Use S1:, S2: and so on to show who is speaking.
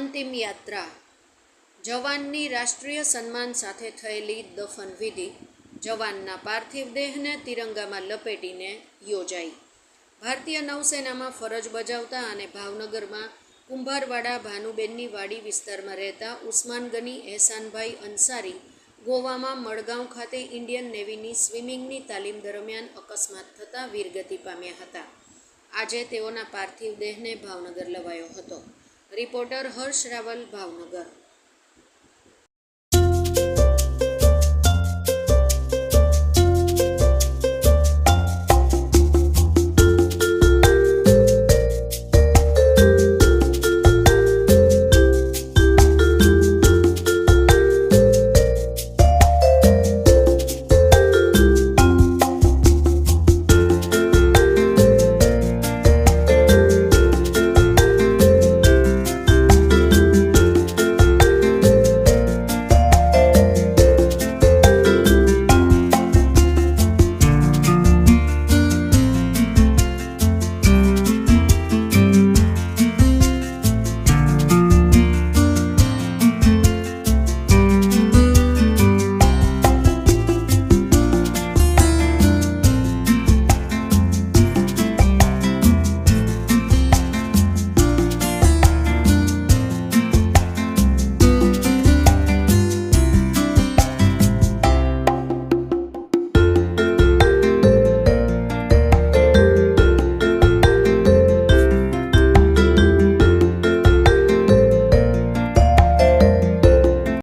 S1: અંતિમ યાત્રા. જવાનની રાષ્ટ્રીય સન્માન સાથે થયેલી દફન વિધિ જવાનના પાર્થિવ દેહને તિરંગામાં લપેટીને યોજાઈ. ભારતીય નૌસેનામાં ફરજ બજાવતા અને ભાવનગરમાં કુંભારવાડા ભાનુબેનની વાડી વિસ્તારમાં રહેતા ઉસ્માન ગની એહસાનભાઈ અંસારી ગોવામાં મડગાંવ ખાતે ઇન્ડિયન નેવીની સ્વિમિંગની તાલીમ દરમિયાન અકસ્માત થતાં વીરગતિ પામ્યા હતા. આજે તેઓના પાર્થિવ દેહને ભાવનગર લવાયો હતો. રિપોર્ટર હર્ષ રાવલ, ભાવનગર.